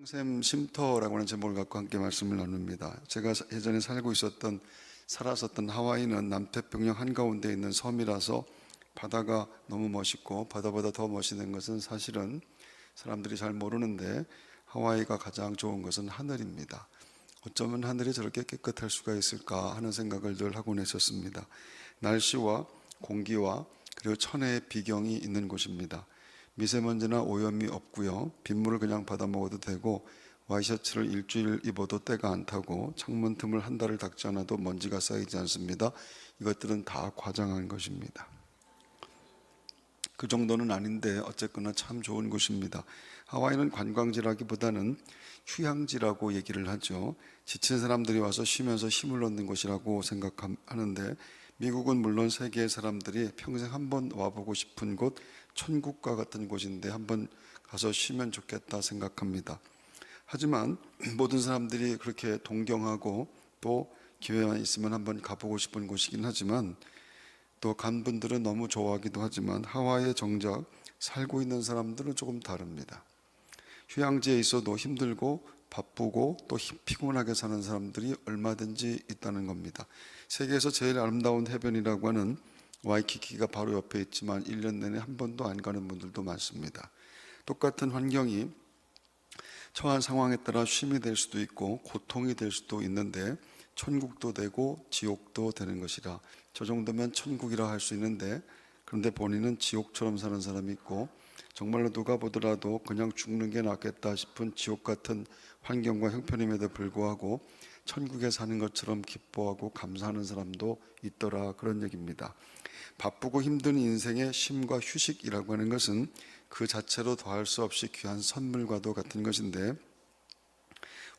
샘 쉼터라고 하는 제목을 갖고 함께 말씀을 나눕니다. 제가 예전에 살았었던 하와이는 남태평양 한가운데 있는 섬이라서 바다가 너무 멋있고, 바다보다 더 멋있는 것은 사실은 사람들이 잘 모르는데, 하와이가 가장 좋은 것은 하늘입니다. 어쩌면 하늘이 저렇게 깨끗할 수가 있을까 하는 생각을 늘 하곤 했었습니다. 날씨와 공기와 그리고 천혜의 비경이 있는 곳입니다. 미세먼지나 오염이 없고요, 빗물을 그냥 받아 먹어도 되고, 와이셔츠를 일주일 입어도 때가 안 타고, 창문 틈을 한 달을 닦지 않아도 먼지가 쌓이지 않습니다. 이것들은 다 과장한 것입니다. 그 정도는 아닌데 어쨌거나 참 좋은 곳입니다. 하와이는 관광지라기보다는 휴양지라고 얘기를 하죠. 지친 사람들이 와서 쉬면서 힘을 얻는 곳이라고 생각하는데, 미국은 물론 세계의 사람들이 평생 한번 와보고 싶은 곳, 천국과 같은 곳인데 한번 가서 쉬면 좋겠다 생각합니다. 하지만 모든 사람들이 그렇게 동경하고 또 기회만 있으면 한번 가보고 싶은 곳이긴 하지만, 또 간 분들은 너무 좋아하기도 하지만, 하와이에 정작 살고 있는 사람들은 조금 다릅니다. 휴양지에 있어도 힘들고 바쁘고 또 피곤하게 사는 사람들이 얼마든지 있다는 겁니다. 세계에서 제일 아름다운 해변이라고 하는 와이키키가 바로 옆에 있지만 1년 내내 한 번도 안 가는 분들도 많습니다. 똑같은 환경이 처한 상황에 따라 쉼이 될 수도 있고 고통이 될 수도 있는데, 천국도 되고 지옥도 되는 것이라, 저 정도면 천국이라 할 수 있는데, 그런데 본인은 지옥처럼 사는 사람이 있고, 정말로 누가 보더라도 그냥 죽는 게 낫겠다 싶은 지옥 같은 환경과 형편임에도 불구하고 천국에 사는 것처럼 기뻐하고 감사하는 사람도 있더라, 그런 얘기입니다. 바쁘고 힘든 인생의 쉼과 휴식이라고 하는 것은 그 자체로 더할 수 없이 귀한 선물과도 같은 것인데,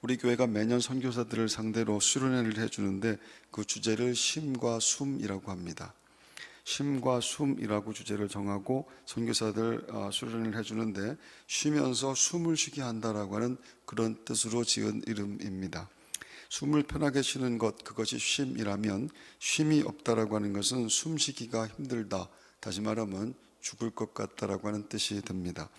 우리 교회가 매년 선교사들을 상대로 수련회를 해주는데 그 주제를 쉼과 숨이라고 합니다. 쉼과 숨이라고 주제를 정하고 선교사들 수련을 해주는데, 쉬면서 숨을 쉬게 한다라고 하는 그런 뜻으로 지은 이름입니다. 숨을 편하게 쉬는 것, 그것이 쉼이라면, 쉼이 없다라고 하는 것은 숨쉬기가 힘들다, 다시 말하면 죽을 것 같다라고 하는 뜻이 됩니다.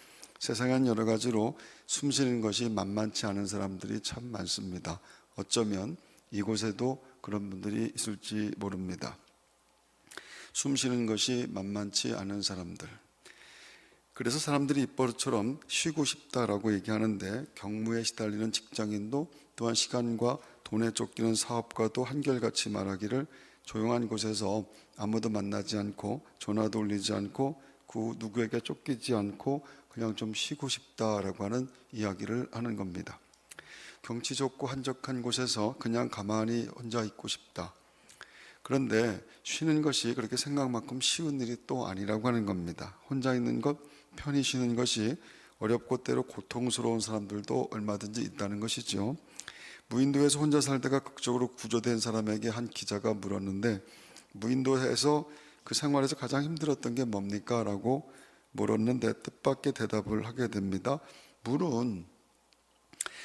세상엔 여러 가지로 숨쉬는 것이 만만치 않은 사람들이 참 많습니다. 어쩌면 이곳에도 그런 분들이 있을지 모릅니다. 숨쉬는 것이 만만치 않은 사람들. 그래서 사람들이 입버릇처럼 쉬고 싶다라고 얘기하는데, 경무에 시달리는 직장인도 또한 시간과 돈에 쫓기는 사업가도 한결같이 말하기를, 조용한 곳에서 아무도 만나지 않고 전화도 울리지 않고 그 누구에게 쫓기지 않고 그냥 좀 쉬고 싶다라고 하는 이야기를 하는 겁니다. 경치 좋고 한적한 곳에서 그냥 가만히 혼자 있고 싶다. 그런데 쉬는 것이 그렇게 생각만큼 쉬운 일이 또 아니라고 하는 겁니다. 혼자 있는 것, 편히 쉬는 것이 어렵고 때로 고통스러운 사람들도 얼마든지 있다는 것이죠. 무인도에서 혼자 살다가 극적으로 구조된 사람에게 한 기자가 물었는데, 무인도에서 그 생활에서 가장 힘들었던 게 뭡니까? 라고 물었는데 뜻밖의 대답을 하게 됩니다. 물은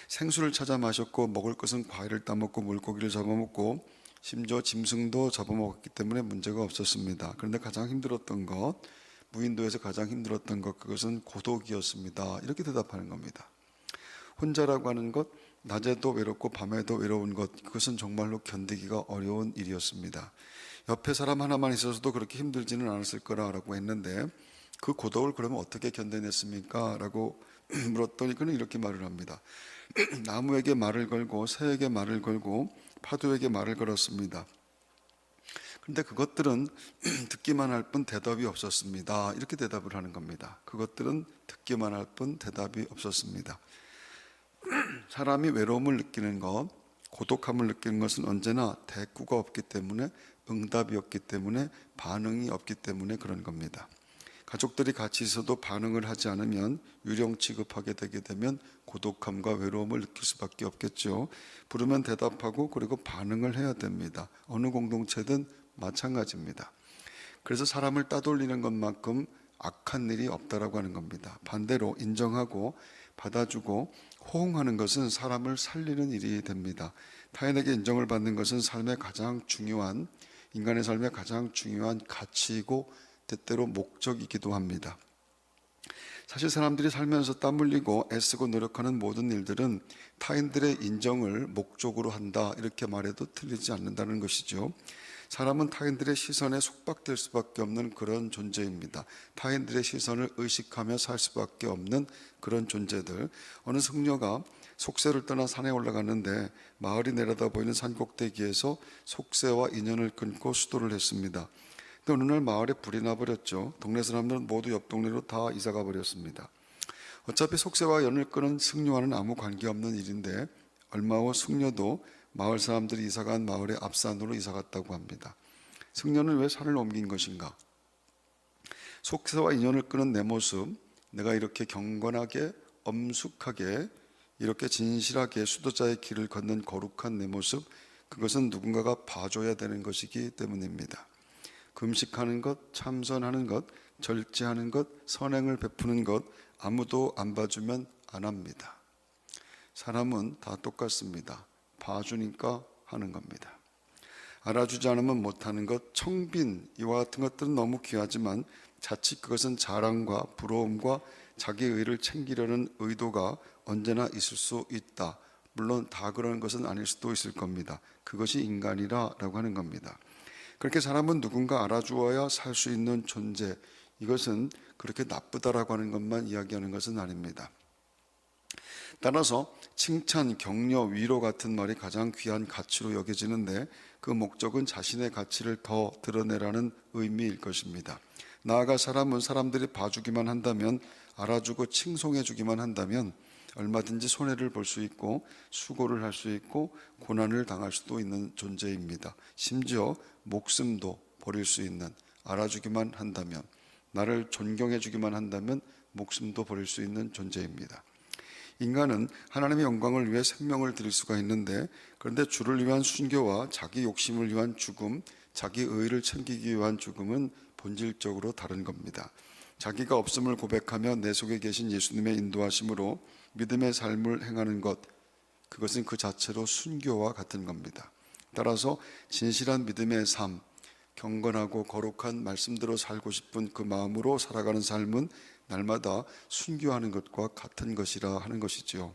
생수를 찾아 마셨고, 먹을 것은 과일을 따먹고 물고기를 잡아먹고 심지어 짐승도 잡아먹었기 때문에 문제가 없었습니다. 그런데 가장 힘들었던 것, 무인도에서 가장 힘들었던 것, 그것은 고독이었습니다. 이렇게 대답하는 겁니다. 혼자라고 하는 것, 낮에도 외롭고 밤에도 외로운 것, 그것은 정말로 견디기가 어려운 일이었습니다. 옆에 사람 하나만 있어서도 그렇게 힘들지는 않았을 거라고 했는데, 그 고독을 그러면 어떻게 견뎌냈습니까? 라고 물었더니 그는 이렇게 말을 합니다. 나무에게 말을 걸고 새에게 말을 걸고 파도에게 말을 걸었습니다. 그런데 그것들은 듣기만 할 뿐 대답이 없었습니다. 이렇게 대답을 하는 겁니다. 그것들은 듣기만 할 뿐 대답이 없었습니다. 사람이 외로움을 느끼는 것, 고독함을 느끼는 것은 언제나 대꾸가 없기 때문에, 응답이 없기 때문에, 반응이 없기 때문에 그런 겁니다. 가족들이 같이 있어도 반응을 하지 않으면, 유령 취급하게 되게 되면 고독함과 외로움을 느낄 수밖에 없겠죠. 부르면 대답하고 그리고 반응을 해야 됩니다. 어느 공동체든 마찬가지입니다. 그래서 사람을 따돌리는 것만큼 악한 일이 없다라고 하는 겁니다. 반대로 인정하고 받아주고 호응하는 것은 사람을 살리는 일이 됩니다. 타인에게 인정을 받는 것은 인간의 삶의 가장 중요한 가치이고 때때로 목적이기도 합니다. 사실 사람들이 살면서 땀 흘리고 애쓰고 노력하는 모든 일들은 타인들의 인정을 목적으로 한다, 이렇게 말해도 틀리지 않는다는 것이죠. 사람은 타인들의 시선에 속박될 수밖에 없는 그런 존재입니다. 타인들의 시선을 의식하며 살 수밖에 없는 그런 존재들. 어느 숙녀가 속세를 떠나 산에 올라갔는데 마을이 내려다 보이는 산 꼭대기에서 속세와 인연을 끊고 수도를 했습니다. 근데 어느 날 마을에 불이 나버렸죠. 동네 사람들은 모두 옆 동네로 다 이사가 버렸습니다. 어차피 속세와 연을 끊은 승려와는 아무 관계없는 일인데 얼마 후 승려도 마을 사람들이 이사간 마을의 앞산으로 이사갔다고 합니다. 승려는 왜 산을 옮긴 것인가? 속세와 인연을 끊은 내 모습, 내가 이렇게 경건하게 엄숙하게 이렇게 진실하게 수도자의 길을 걷는 거룩한 내 모습, 그것은 누군가가 봐줘야 되는 것이기 때문입니다. 금식하는 것, 참선하는 것, 절제하는 것, 선행을 베푸는 것, 아무도 안 봐주면 안 합니다. 사람은 다 똑같습니다. 봐주니까 하는 겁니다. 알아주지 않으면 못하는 것, 청빈, 이와 같은 것들은 너무 귀하지만 자칫 그것은 자랑과 부러움과 자기 의를 챙기려는 의도가 언제나 있을 수 있다. 물론 다 그런 것은 아닐 수도 있을 겁니다. 그것이 인간이라고 하는 겁니다. 그렇게 사람은 누군가 알아주어야 살 수 있는 존재, 이것은 그렇게 나쁘다라고 하는 것만 이야기하는 것은 아닙니다. 따라서 칭찬, 격려, 위로 같은 말이 가장 귀한 가치로 여겨지는데 그 목적은 자신의 가치를 더 드러내라는 의미일 것입니다. 나아가 사람은 사람들이 봐주기만 한다면, 알아주고 칭송해주기만 한다면 얼마든지 손해를 볼 수 있고 수고를 할 수 있고 고난을 당할 수도 있는 존재입니다. 심지어 목숨도 버릴 수 있는, 알아주기만 한다면, 나를 존경해주기만 한다면 목숨도 버릴 수 있는 존재입니다. 인간은 하나님의 영광을 위해 생명을 드릴 수가 있는데, 그런데 주를 위한 순교와 자기 욕심을 위한 죽음, 자기 의의를 챙기기 위한 죽음은 본질적으로 다른 겁니다. 자기가 없음을 고백하며 내 속에 계신 예수님의 인도하심으로 믿음의 삶을 행하는 것, 그것은 그 자체로 순교와 같은 겁니다. 따라서 진실한 믿음의 삶, 경건하고 거룩한 말씀대로 살고 싶은 그 마음으로 살아가는 삶은 날마다 순교하는 것과 같은 것이라 하는 것이지요.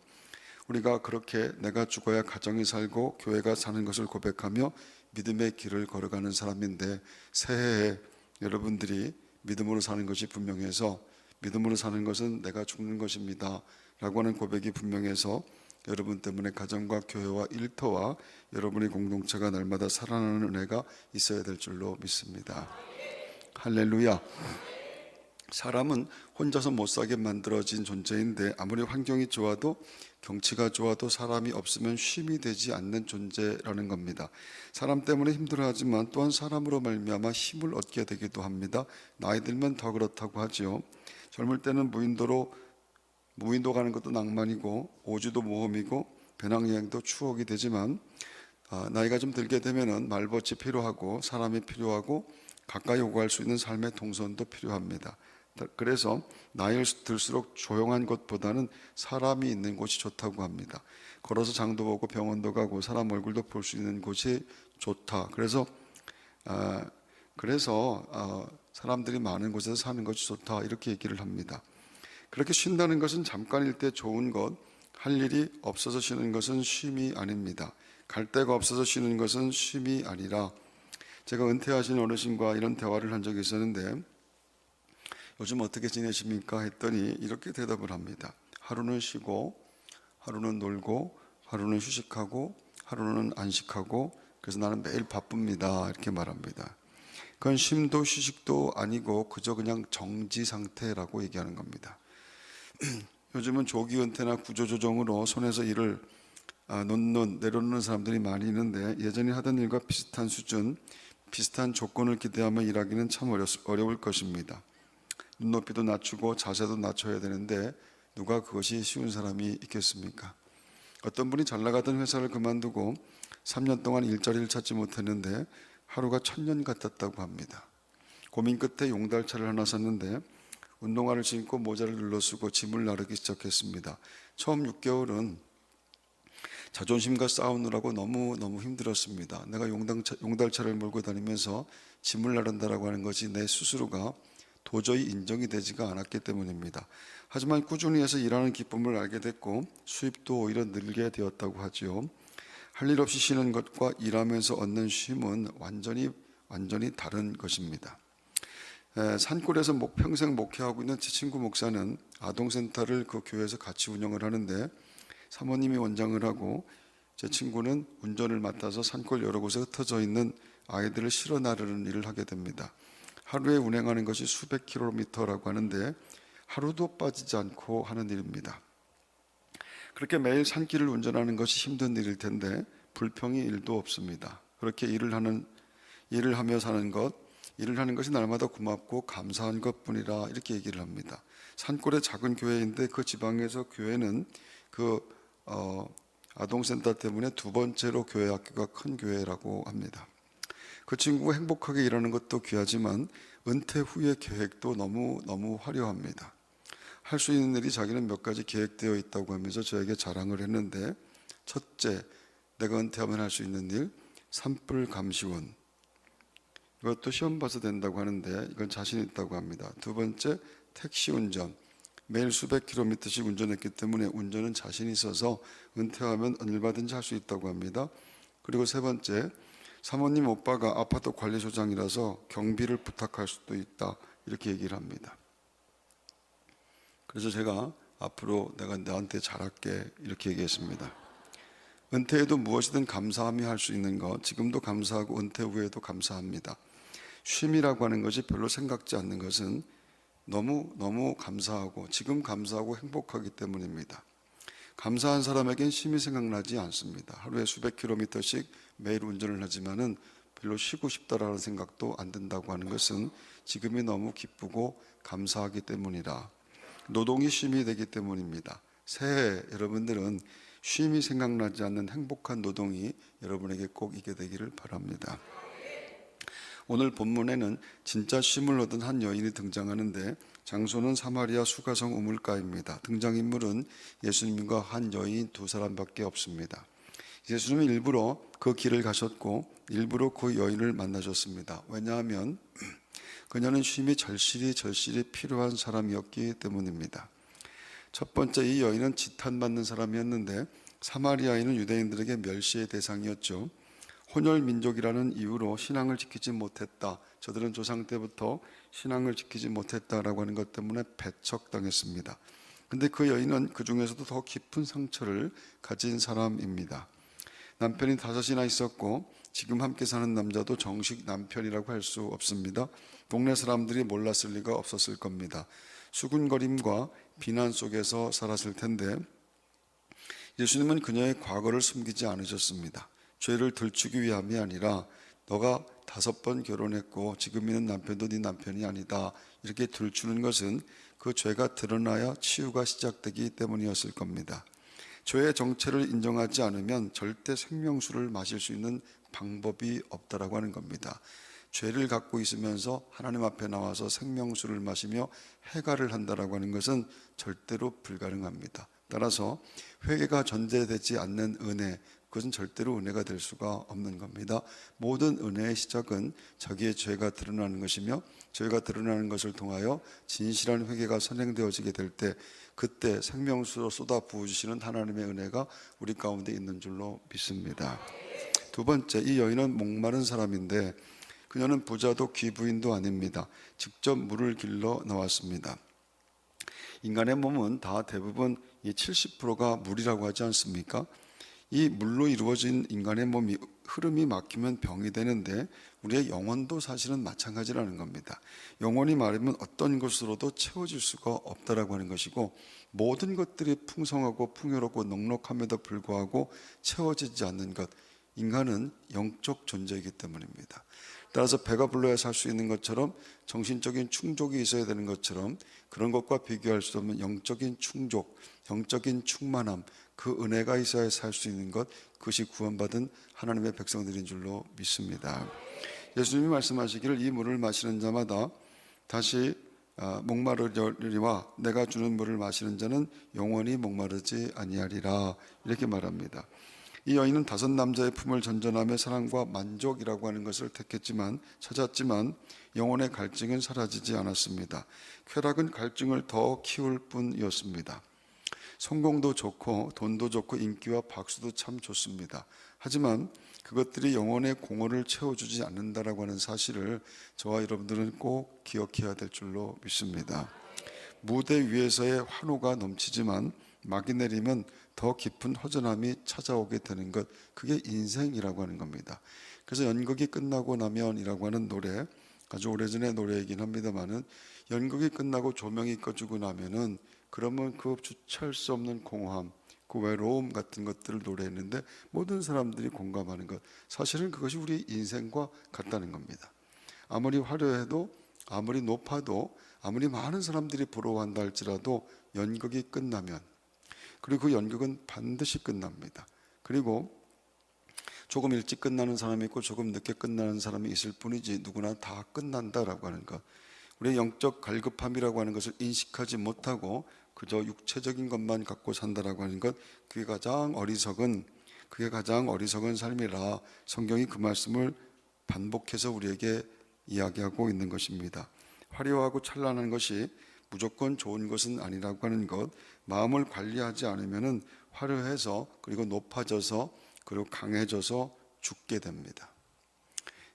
우리가 그렇게 내가 죽어야 가정이 살고 교회가 사는 것을 고백하며 믿음의 길을 걸어가는 사람인데, 새해에 여러분들이 믿음으로 사는 것이 분명해서, 믿음으로 사는 것은 내가 죽는 것입니다 라고 하는 고백이 분명해서 여러분 때문에 가정과 교회와 일터와 여러분의 공동체가 날마다 살아나는 은혜가 있어야 될 줄로 믿습니다. 할렐루야. 사람은 혼자서 못 살게 만들어진 존재인데, 아무리 환경이 좋아도 경치가 좋아도 사람이 없으면 쉼이 되지 않는 존재라는 겁니다. 사람 때문에 힘들어하지만 또한 사람으로 말미암아 힘을 얻게 되기도 합니다. 나이 들면 더 그렇다고 하죠. 젊을 때는 무인도 가는 것도 낭만이고 오지도 모험이고 배낭여행도 추억이 되지만 나이가 좀 들게 되면은 말벗이 필요하고 사람이 필요하고 가까이 오고 갈 수 있는 삶의 동선도 필요합니다. 그래서 나이를 들수록 조용한 곳보다는 사람이 있는 곳이 좋다고 합니다. 걸어서 장도 보고 병원도 가고 사람 얼굴도 볼 수 있는 곳이 좋다. 그래서 사람들이 많은 곳에서 사는 것이 좋다, 이렇게 얘기를 합니다. 그렇게 쉰다는 것은 잠깐일 때 좋은 것, 할 일이 없어서 쉬는 것은 쉼이 아닙니다. 갈 데가 없어서 쉬는 것은 쉼이 아니라, 제가 은퇴하신 어르신과 이런 대화를 한 적이 있었는데 요즘 어떻게 지내십니까? 했더니 이렇게 대답을 합니다. 하루는 쉬고, 하루는 놀고, 하루는 휴식하고, 하루는 안식하고, 그래서 나는 매일 바쁩니다, 이렇게 말합니다. 그건 쉼도 휴식도 아니고 그저 그냥 정지 상태라고 얘기하는 겁니다. 요즘은 조기 은퇴나 구조조정으로 손에서 일을 내려놓는 사람들이 많이 있는데, 예전에 하던 일과 비슷한 수준, 비슷한 조건을 기대하며 일하기는 참 어려울 것입니다. 눈높이도 낮추고 자세도 낮춰야 되는데 누가 그것이 쉬운 사람이 있겠습니까? 어떤 분이 잘 나가던 회사를 그만두고 3년 동안 일자리를 찾지 못했는데 하루가 1000년 같았다고 합니다. 고민 끝에 용달차를 하나 샀는데 운동화를 신고 모자를 눌러쓰고 짐을 나르기 시작했습니다. 처음 6개월은 자존심과 싸우느라고 너무 힘들었습니다. 내가 용달차를 몰고 다니면서 짐을 나른다라고 하는 것이 내 스스로가 도저히 인정이 되지가 않았기 때문입니다. 하지만 꾸준히 해서 일하는 기쁨을 알게 됐고 수입도 오히려 늘게 되었다고 하지요. 할 일 없이 쉬는 것과 일하면서 얻는 쉼은 완전히 다른 것입니다. 산골에서 평생 목회하고 있는 제 친구 목사는 아동센터를 그 교회에서 같이 운영을 하는데 사모님이 원장을 하고 제 친구는 운전을 맡아서 산골 여러 곳에 흩어져 있는 아이들을 실어 나르는 일을 하게 됩니다. 하루에 운행하는 것이 수백 킬로미터라고 하는데 하루도 빠지지 않고 하는 일입니다. 그렇게 매일 산길을 운전하는 것이 힘든 일일 텐데 불평이 1도 없습니다. 그렇게 일을 하며 사는 것, 일을 하는 것이 날마다 고맙고 감사한 것뿐이라 이렇게 얘기를 합니다. 산골의 작은 교회인데 그 지방에서 교회는 아동센터 때문에 두 번째로 교회 학교가 큰 교회라고 합니다. 그 친구가 행복하게 일하는 것도 귀하지만 은퇴 후의 계획도 너무 화려합니다. 할 수 있는 일이 자기는 몇 가지 계획되어 있다고 하면서 저에게 자랑을 했는데, 첫째, 내가 은퇴하면 할 수 있는 일, 산불 감시원. 이것도 시험 봐서 된다고 하는데 이건 자신 있다고 합니다. 두 번째, 택시 운전. 매일 수백 킬로미터씩 운전했기 때문에 운전은 자신 있어서 은퇴하면 얼마든지 할 수 있다고 합니다. 그리고 세 번째, 사모님 오빠가 아파트 관리소장이라서 경비를 부탁할 수도 있다, 이렇게 얘기를 합니다. 그래서 제가 앞으로 내가 너한테 잘할게 이렇게 얘기했습니다. 은퇴에도 무엇이든 감사하며 할 수 있는 것, 지금도 감사하고 은퇴 후에도 감사합니다. 쉼이라고 하는 것이 별로 생각지 않는 것은 너무 감사하고 지금 감사하고 행복하기 때문입니다. 감사한 사람에겐 쉼이 생각나지 않습니다. 하루에 수백 킬로미터씩 매일 운전을 하지만은 별로 쉬고 싶다라는 생각도 안 든다고 하는 것은 지금이 너무 기쁘고 감사하기 때문이라, 노동이 쉼이 되기 때문입니다. 새해 여러분들은 쉼이 생각나지 않는 행복한 노동이 여러분에게 꼭 있게 되기를 바랍니다. 오늘 본문에는 진짜 쉼을 얻은 한 여인이 등장하는데 장소는 사마리아 수가성 우물가입니다. 등장인물은 예수님과 한 여인 두 사람밖에 없습니다. 예수님은 일부러 그 길을 가셨고 일부러 그 여인을 만나셨습니다. 왜냐하면 그녀는 쉼이 절실히 필요한 사람이었기 때문입니다. 첫 번째, 이 여인은 지탄받는 사람이었는데 사마리아인은 유대인들에게 멸시의 대상이었죠. 혼혈 민족이라는 이유로 신앙을 지키지 못했다, 저들은 조상 때부터 신앙을 지키지 못했다라고 하는 것 때문에 배척당했습니다. 근데 그 여인은 그 중에서도 더 깊은 상처를 가진 사람입니다. 남편이 5이나 있었고 지금 함께 사는 남자도 정식 남편이라고 할 수 없습니다. 동네 사람들이 몰랐을 리가 없었을 겁니다. 수군거림과 비난 속에서 살았을 텐데 예수님은 그녀의 과거를 숨기지 않으셨습니다. 죄를 들추기 위함이 아니라 너가 5번 결혼했고 지금 있는 남편도 네 남편이 아니다, 이렇게 들추는 것은 그 죄가 드러나야 치유가 시작되기 때문이었을 겁니다. 죄의 정체를 인정하지 않으면 절대 생명수를 마실 수 있는 방법이 없다라고 하는 겁니다. 죄를 갖고 있으면서 하나님 앞에 나와서 생명수를 마시며 해가를 한다라고 하는 것은 절대로 불가능합니다. 따라서 회개가 전제되지 않는 은혜, 그것은 절대로 은혜가 될 수가 없는 겁니다. 모든 은혜의 시작은 자기의 죄가 드러나는 것이며 죄가 드러나는 것을 통하여 진실한 회개가 선행되어지게 될 때 그때 생명수로 쏟아 부어주시는 하나님의 은혜가 우리 가운데 있는 줄로 믿습니다. 두 번째, 이 여인은 목마른 사람인데 그녀는 부자도 귀부인도 아닙니다. 직접 물을 길러 나왔습니다. 인간의 몸은 다 대부분 70%가 물이라고 하지 않습니까? 이 물로 이루어진 인간의 몸이 흐름이 막히면 병이 되는데 우리의 영혼도 사실은 마찬가지라는 겁니다. 영혼이 마르면 어떤 것으로도 채워질 수가 없다라고 하는 것이고, 모든 것들이 풍성하고 풍요롭고 넉넉함에도 불구하고 채워지지 않는 것, 인간은 영적 존재이기 때문입니다. 따라서 배가 불러야 살 수 있는 것처럼 정신적인 충족이 있어야 되는 것처럼 그런 것과 비교할 수 없는 영적인 충족, 영적인 충만함, 그 은혜가 있어야 살 수 있는 것, 그것이 구원받은 하나님의 백성들인 줄로 믿습니다. 예수님이 말씀하시기를 이 물을 마시는 자마다 다시 목마르리와 내가 주는 물을 마시는 자는 영원히 목마르지 아니하리라, 이렇게 말합니다. 이 여인은 5 남자의 품을 전전하며 사랑과 만족이라고 하는 것을 찾았지만 영혼의 갈증은 사라지지 않았습니다. 쾌락은 갈증을 더 키울 뿐이었습니다. 성공도 좋고 돈도 좋고 인기와 박수도 참 좋습니다. 하지만 그것들이 영혼의 공허를 채워주지 않는다라고 하는 사실을 저와 여러분들은 꼭 기억해야 될 줄로 믿습니다. 무대 위에서의 환호가 넘치지만 막이 내리면 더 깊은 허전함이 찾아오게 되는 것, 그게 인생이라고 하는 겁니다. 그래서 연극이 끝나고 나면이라고 하는 노래, 아주 오래전의 노래이긴 합니다만은, 연극이 끝나고 조명이 꺼지고 나면은 그러면 그 주체할 수 없는 공허함, 그 외로움 같은 것들을 노래했는데 모든 사람들이 공감하는 것, 사실은 그것이 우리 인생과 같다는 겁니다. 아무리 화려해도, 아무리 높아도, 아무리 많은 사람들이 부러워한다 할지라도 연극이 끝나면, 그리고 그 연극은 반드시 끝납니다. 그리고 조금 일찍 끝나는 사람이 있고 조금 늦게 끝나는 사람이 있을 뿐이지 누구나 다 끝난다라고 하는 것, 우리의 영적 갈급함이라고 하는 것을 인식하지 못하고 그저 육체적인 것만 갖고 산다라고 하는 것, 그게 가장 어리석은 삶이라 성경이 그 말씀을 반복해서 우리에게 이야기하고 있는 것입니다. 화려하고 찬란한 것이 무조건 좋은 것은 아니라고 하는 것, 마음을 관리하지 않으면 화려해서, 그리고 높아져서, 그리고 강해져서 죽게 됩니다.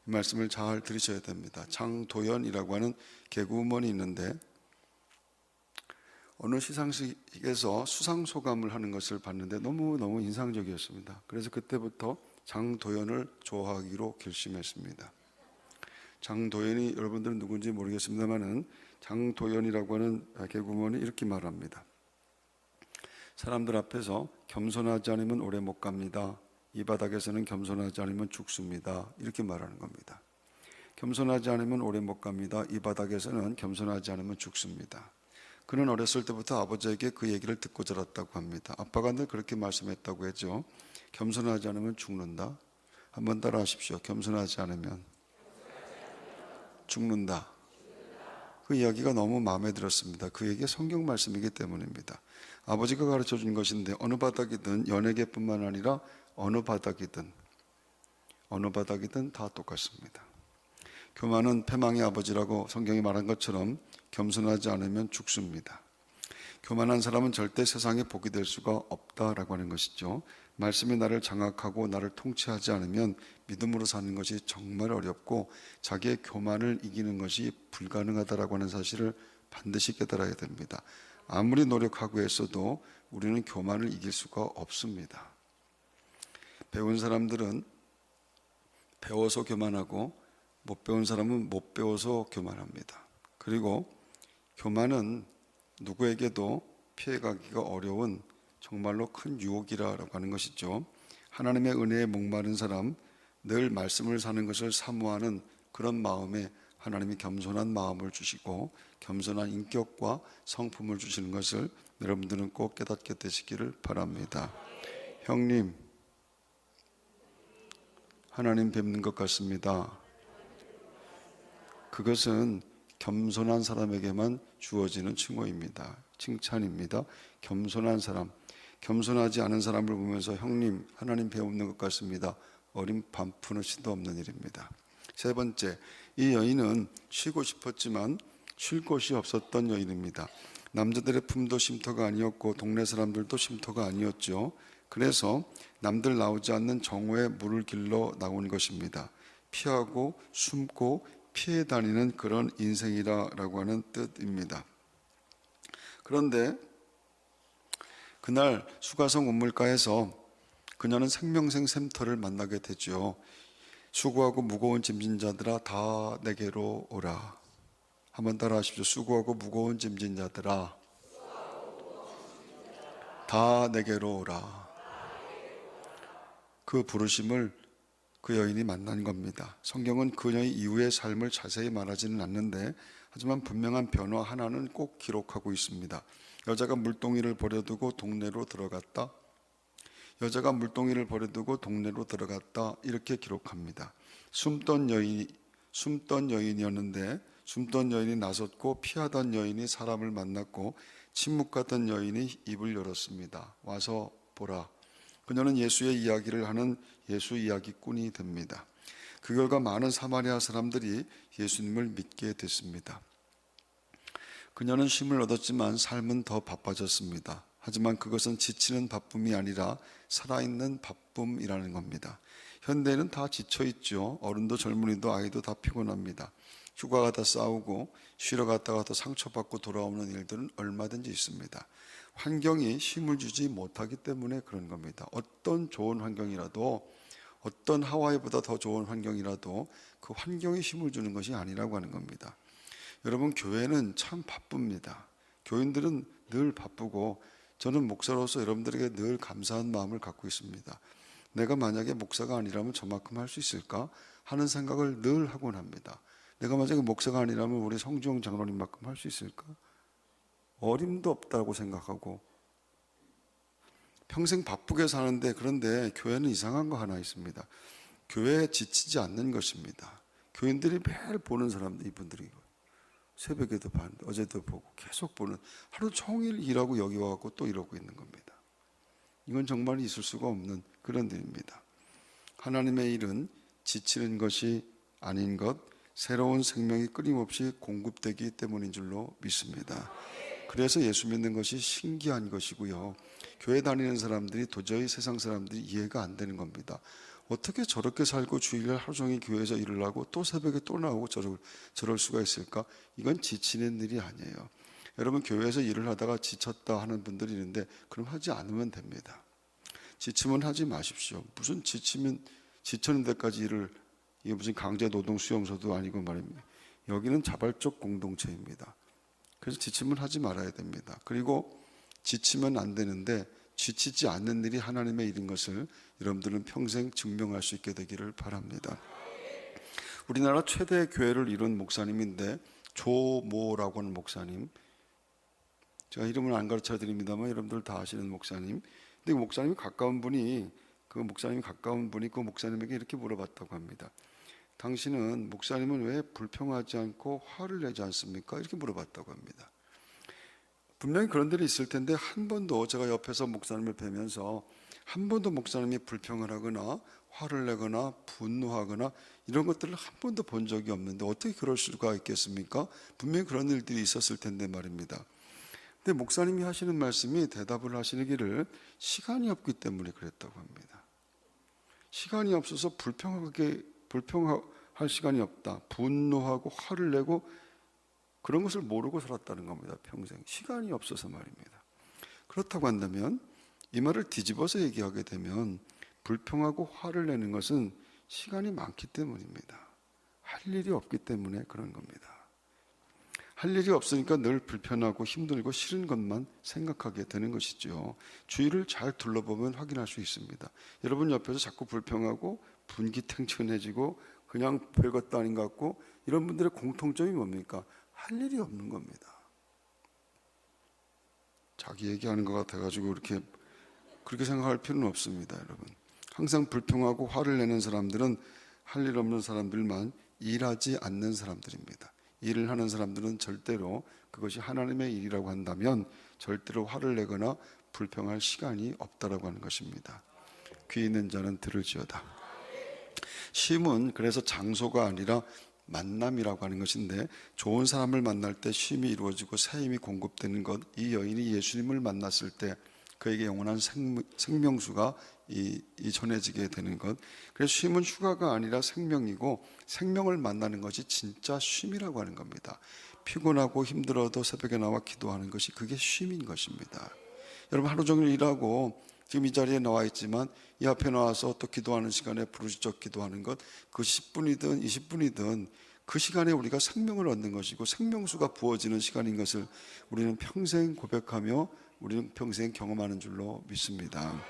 이 말씀을 잘 들으셔야 됩니다. 장도연이라고 하는 개그우먼이 있는데 어느 시상식에서 수상소감을 하는 것을 봤는데 너무너무 인상적이었습니다. 그래서 그때부터 장도연을 좋아하기로 결심했습니다. 장도연이, 여러분들은 누군지 모르겠습니다만은 장도연이라고 하는 개그우먼이 이렇게 말합니다. 사람들 앞에서 겸손하지 않으면 오래 못 갑니다. 이 바닥에서는 겸손하지 않으면 죽습니다. 이렇게 말하는 겁니다. 겸손하지 않으면 오래 못 갑니다. 이 바닥에서는 겸손하지 않으면 죽습니다. 그는 어렸을 때부터 아버지에게 그 얘기를 듣고 자랐다고 합니다. 아빠가 늘 그렇게 말씀했다고 했죠. 겸손하지 않으면 죽는다. 한번 따라 하십시오. 겸손하지 않으면 죽는다. 그 이야기가 너무 마음에 들었습니다. 그 얘기가 성경 말씀이기 때문입니다. 아버지가 가르쳐 준 것인데 어느 바닥이든, 연예계뿐만 아니라 어느 바닥이든 다 똑같습니다. 교만은 패망의 아버지라고 성경이 말한 것처럼 겸손하지 않으면 죽습니다. 교만한 사람은 절대 세상에 복이 될 수가 없다라고 하는 것이죠. 말씀이 나를 장악하고 나를 통치하지 않으면 믿음으로 사는 것이 정말 어렵고 자기의 교만을 이기는 것이 불가능하다라고 하는 사실을 반드시 깨달아야 됩니다. 아무리 노력하고 했어도 우리는 교만을 이길 수가 없습니다. 배운 사람들은 배워서 교만하고 못 배운 사람은 못 배워서 교만합니다. 그리고 교만은 누구에게도 피해가기가 어려운 정말로 큰 유혹이라고 하는 것이죠. 하나님의 은혜에 목마른 사람, 늘 말씀을 사는 것을 사모하는 그런 마음에 하나님이 겸손한 마음을 주시고 겸손한 인격과 성품을 주시는 것을 여러분들은 꼭 깨닫게 되시기를 바랍니다. 형님, 하나님 뵙는 것 같습니다. 그것은 겸손한 사람에게만 주어지는 칭호입니다. 칭찬입니다. 겸손한 사람, 겸손하지 않은 사람을 보면서 형님, 하나님 배우는 것 같습니다. 어린 반푼어치도 없는 일입니다. 세 번째, 이 여인은 쉬고 싶었지만 쉴 곳이 없었던 여인입니다. 남자들의 품도 쉼터가 아니었고 동네 사람들도 쉼터가 아니었죠. 그래서 남들 나오지 않는 정오에 물을 길러 나온 것입니다. 피하고 숨고 피해 다니는 그런 인생이라고 하는 뜻입니다. 그런데 그날 수가성 우물가에서 그녀는 생명생 샘터를 만나게 되죠. 수고하고 무거운 짐진 자들아 다 내게로 오라. 한번 따라 하십시오. 수고하고 무거운 짐진 자들아 다 내게로 오라. 그 부르심을 그 여인이 만난 겁니다. 성경은 그녀의 이후의 삶을 자세히 말하지는 않는데 하지만 분명한 변화 하나는 꼭 기록하고 있습니다. 여자가 물동이를 버려두고 동네로 들어갔다. 여자가 물동이를 버려두고 동네로 들어갔다. 이렇게 기록합니다. 숨던 여인이었는데 숨던 여인이 나섰고 피하던 여인이 사람을 만났고 침묵하던 여인이 입을 열었습니다. 와서 보라. 그녀는 예수의 이야기를 하는 예수 이야기꾼이 됩니다. 그 결과 많은 사마리아 사람들이 예수님을 믿게 됐습니다. 그녀는 쉼을 얻었지만 삶은 더 바빠졌습니다. 하지만 그것은 지치는 바쁨이 아니라 살아있는 바쁨이라는 겁니다. 현대에는 다 지쳐있죠. 어른도 젊은이도 아이도 다 피곤합니다. 휴가 가다 싸우고 쉬러 갔다가 또 상처받고 돌아오는 일들은 얼마든지 있습니다. 환경이 쉼을 주지 못하기 때문에 그런 겁니다. 어떤 좋은 환경이라도, 어떤 하와이보다 더 좋은 환경이라도 그 환경이 쉼을 주는 것이 아니라고 하는 겁니다. 여러분, 교회는 참 바쁩니다. 교인들은 늘 바쁘고, 저는 목사로서 여러분들에게 늘 감사한 마음을 갖고 있습니다. 내가 만약에 목사가 아니라면 저만큼 할 수 있을까 하는 생각을 늘 하곤 합니다. 내가 만약에 목사가 아니라면 우리 성주영 장로님만큼 할 수 있을까? 어림도 없다고 생각하고 평생 바쁘게 사는데, 그런데 교회는 이상한 거 하나 있습니다. 교회에 지치지 않는 것입니다. 교인들이 매일 보는 사람들, 이분들이 새벽에도 봤는데 어제도 보고 계속 보는, 하루 종일 일하고 여기 와갖고 또 이러고 있는 겁니다. 이건 정말 있을 수가 없는 그런 일입니다. 하나님의 일은 지치는 것이 아닌 것, 새로운 생명이 끊임없이 공급되기 때문인 줄로 믿습니다. 그래서 예수 믿는 것이 신기한 것이고요. 교회 다니는 사람들이 도저히 세상 사람들이 이해가 안 되는 겁니다. 어떻게 저렇게 살고 주일날 하루 종일 교회에서 일을 하고 또 새벽에 또 나오고 저럴 수가 있을까? 이건 지치는 일이 아니에요. 여러분, 교회에서 일을 하다가 지쳤다 하는 분들이 있는데 그럼 하지 않으면 됩니다. 지치면 하지 마십시오. 무슨 지치는 데까지 일을, 이게 무슨 강제 노동 수용소도 아니고 말입니다. 여기는 자발적 공동체입니다. 그래서 지치면 하지 말아야 됩니다. 그리고 지치면 안 되는데 지치지 않는 일이 하나님의 일인 것을 여러분들은 평생 증명할 수 있게 되기를 바랍니다. 우리나라 최대 교회를 이룬 목사님인데 조모라고 하는 목사님, 제가 이름은 안 가르쳐 드립니다만 여러분들 다 아시는 목사님. 근데 그 목사님이 가까운 분이 그 목사님에게 이렇게 물어봤다고 합니다. 당신은, 목사님은 왜 불평하지 않고 화를 내지 않습니까? 이렇게 물어봤다고 합니다. 분명히 그런 일이 있을 텐데 한 번도, 제가 옆에서 목사님을 뵈면서 한 번도 목사님이 불평을 하거나 화를 내거나 분노하거나 이런 것들을 한 번도 본 적이 없는데 어떻게 그럴 수가 있겠습니까? 분명히 그런 일들이 있었을 텐데 말입니다. 근데 목사님이 하시는 말씀이, 대답을 하시기를 시간이 없기 때문에 그랬다고 합니다. 시간이 없어서 불평할 시간이 없다, 분노하고 화를 내고 그런 것을 모르고 살았다는 겁니다. 평생 시간이 없어서 말입니다. 그렇다고 한다면 이 말을 뒤집어서 얘기하게 되면 불평하고 화를 내는 것은 시간이 많기 때문입니다. 할 일이 없기 때문에 그런 겁니다. 할 일이 없으니까 늘 불편하고 힘들고 싫은 것만 생각하게 되는 것이죠. 주위를 잘 둘러보면 확인할 수 있습니다. 여러분 옆에서 자꾸 불평하고 분기탱천해지고 그냥 별것도 아닌 것 같고 이런 분들의 공통점이 뭡니까? 할 일이 없는 겁니다. 자기 얘기하는 것 같아가지고 그렇게 생각할 필요는 없습니다. 여러분, 항상 불평하고 화를 내는 사람들은 할 일 없는 사람들만, 일하지 않는 사람들입니다. 일을 하는 사람들은 절대로, 그것이 하나님의 일이라고 한다면 절대로 화를 내거나 불평할 시간이 없다라고 하는 것입니다. 귀 있는 자는 들을지어다. 쉼은 그래서 장소가 아니라 만남이라고 하는 것인데, 좋은 사람을 만날 때 쉼이 이루어지고 새 힘이 공급되는 것, 이 여인이 예수님을 만났을 때 그에게 영원한 생명수가 전해지게 되는 것. 그래서 쉼은 휴가가 아니라 생명이고, 생명을 만나는 것이 진짜 쉼이라고 하는 겁니다. 피곤하고 힘들어도 새벽에 나와 기도하는 것이, 그게 쉼인 것입니다. 여러분, 하루 종일 일하고 지금 이 자리에 나와 있지만 이 앞에 나와서 또 기도하는 시간에 부르짖어 기도하는 것, 그 10분이든 20분이든 그 시간에 우리가 생명을 얻는 것이고 생명수가 부어지는 시간인 것을 우리는 평생 고백하며 우리는 평생 경험하는 줄로 믿습니다.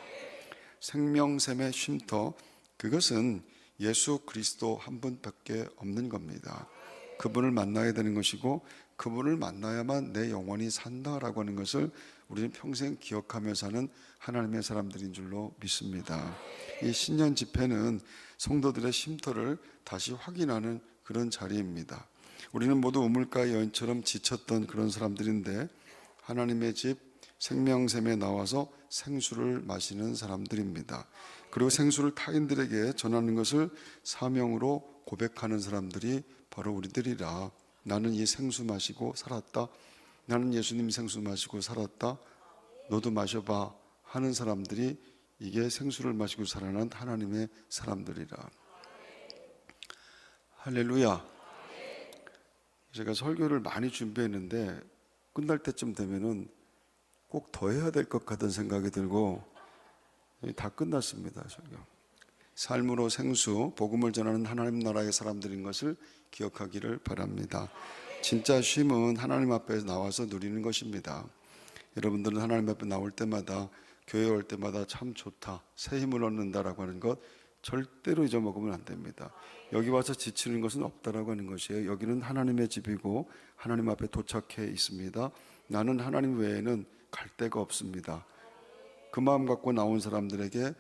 생명샘의 쉼터, 그것은 예수 그리스도 한 분밖에 없는 겁니다. 그분을 만나야 되는 것이고 그분을 만나야만 내 영혼이 산다라고 하는 것을 우리는 평생 기억하며 사는 하나님의 사람들인 줄로 믿습니다. 이 신년 집회는 성도들의 쉼터를 다시 확인하는 그런 자리입니다. 우리는 모두 우물가의 여인처럼 지쳤던 그런 사람들인데, 하나님의 집, 생명샘에 나와서 생수를 마시는 사람들입니다. 그리고 생수를 타인들에게 전하는 것을 사명으로 고백하는 사람들이 바로 우리들이라. 나는 이 생수 마시고 살았다. 나는 예수님 생수 마시고 살았다. 너도 마셔봐 하는 사람들이 이게 생수를 마시고 살아난 하나님의 사람들이라. 할렐루야. 제가 설교를 많이 준비했는데 끝날 때쯤 되면은 꼭 더 해야 될 것 같은 생각이 들고 다 끝났습니다. 설교. 삶으로 생수, 복음을 전하는 하나님 나라의 사람들인 것을 기억하기를 바랍니다. 진짜 쉼은 하나님 앞에 나와서 누리는 것입니다. 여러분들은 하나님 앞에 나올 때마다, 교회 올 때마다 참 좋다, 새 힘을 얻는다라고 하는 것 절대로 잊어먹으면 안 됩니다. 여기 와서 지치는 것은 없다라고 하는 것이에요. 여기는 하나님의 집이고 하나님 앞에 도착해 있습니다. 나는 하나님 외에는 갈 데가 없습니다. 그 마음 갖고 나온 사람들에게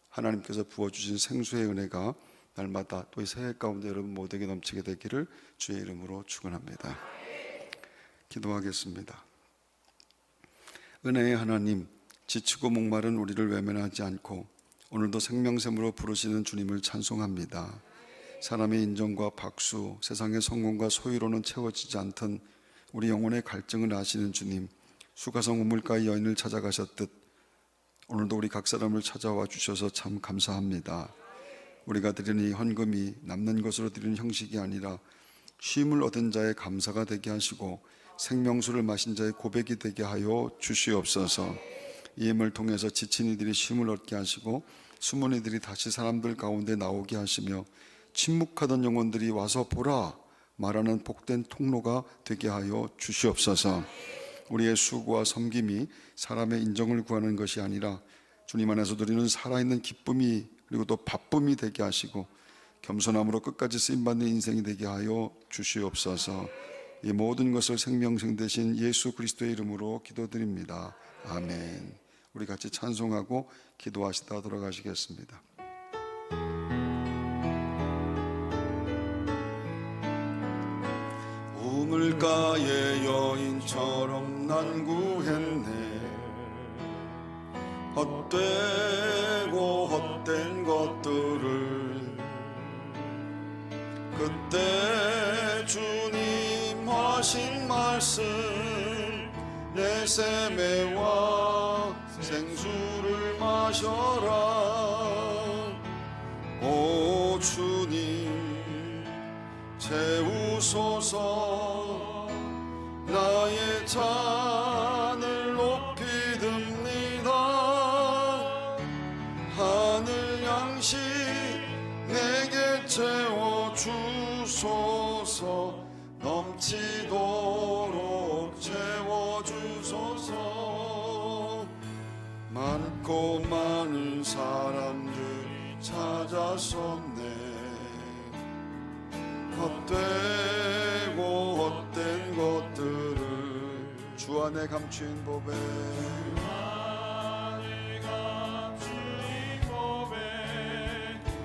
하나님께서 부어주신 생수의 은혜가 날마다 또 이 새해 가운데 여러분 모두에게 넘치게 되기를 주의 이름으로 축원합니다. 기도하겠습니다. 은혜의 하나님, 지치고 목마른 우리를 외면하지 않고 오늘도 생명샘으로 부르시는 주님을 찬송합니다. 사람의 인정과 박수, 세상의 성공과 소유로는 채워지지 않던 우리 영혼의 갈증을 아시는 주님, 수가성 우물가의 여인을 찾아가셨듯 오늘도 우리 각 사람을 찾아와 주셔서 참 감사합니다. 우리가 드리는 이 헌금이 남는 것으로 드리는 형식이 아니라 쉼을 얻은 자의 감사가 되게 하시고 생명수를 마신 자의 고백이 되게 하여 주시옵소서. 이 힘을 통해서 지친 이들이 쉼을 얻게 하시고 숨은 이들이 다시 사람들 가운데 나오게 하시며 침묵하던 영혼들이 와서 보라 말하는 복된 통로가 되게 하여 주시옵소서. 우리의 수고와 섬김이 사람의 인정을 구하는 것이 아니라 주님 안에서 누리는 살아있는 기쁨이 그리고 또 바쁨이 되게 하시고 겸손함으로 끝까지 쓰임받는 인생이 되게 하여 주시옵소서. 이 모든 것을 생명생 되신 예수 그리스도의 이름으로 기도드립니다. 아멘. 우리 같이 찬송하고 기도하시다 돌아가시겠습니다. 우물가의 여인처럼 난 구했네. 헛되고 헛된 것들을 그때 주님 하신 말씀 내 샘에 와 생수를 마셔라. 오 주님 채우소서. 나의 잔을 높이 듭니다. 하늘 양식 내게 채워주소서. 넘치도록 채워주소서. 많고 많은 사람들이 찾아섰네. 헛되고 헛된 것들을 주 안에 감추인 법에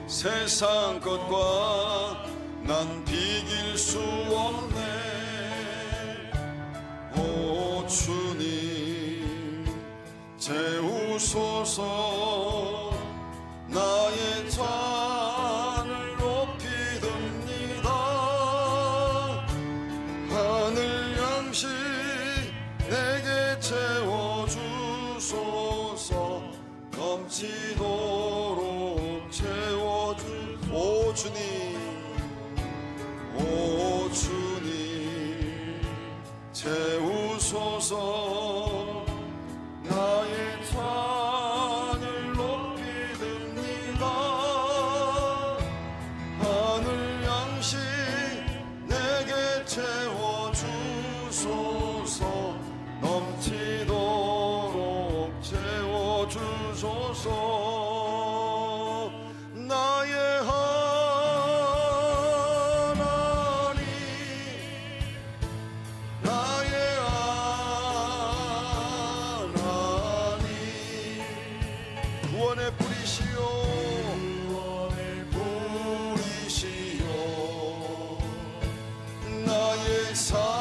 세상 것과 난 비길 수 없네. 오 주님 채우소서. 나의 잔을 높이 듭니다. 하늘 양식 내게 채워주소서. 넘치도록 채워주소서. 오 주님 오 주님 채우소서. 나의 잔을 높이 듭니다. 하늘 양식 내게 채워주소서. 넘치도록 채워주소서. 나의 구원의 뿌리시오 나의 사성이라.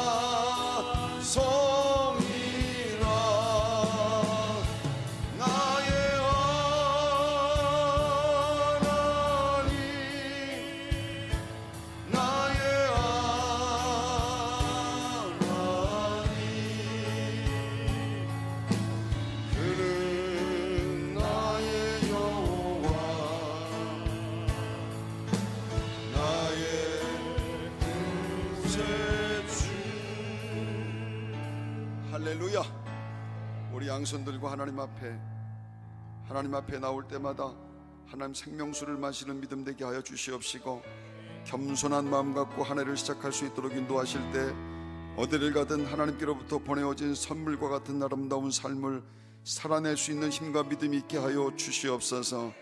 우리 양손 들고 하나님 앞에 나올 때마다 하나님 생명수를 마시는 믿음 되게 하여 주시옵시고, 겸손한 마음 갖고 한 해를 시작할 수 있도록 인도하실 때 어디를 가든 하나님께로부터 보내어진 선물과 같은 아름다운 삶을 살아낼 수 있는 힘과 믿음이 있게 하여 주시옵소서.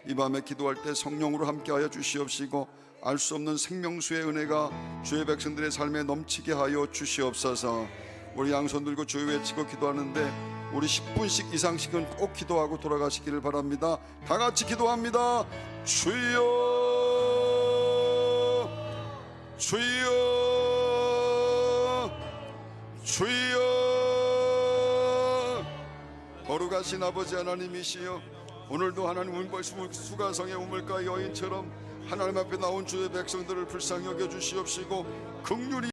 이 밤에 기도할 때 성령으로 함께 하여 주시옵시고, 알 수 없는 생명수의 은혜가 주의 백성들의 삶에 넘치게 하여 주시옵소서. 우리 양손 들고 주여 외치고 기도하는데 우리 10분씩 이상씩은 꼭 기도하고 돌아가시기를 바랍니다. 다 같이 기도합니다. 주여, 주여, 주여. 거룩하신 아버지 하나님이시여, 오늘도 하나님 수가성의 우물가 여인처럼 하나님 앞에 나온 주의 백성들을 불쌍히 여겨 주시옵시고 긍휼히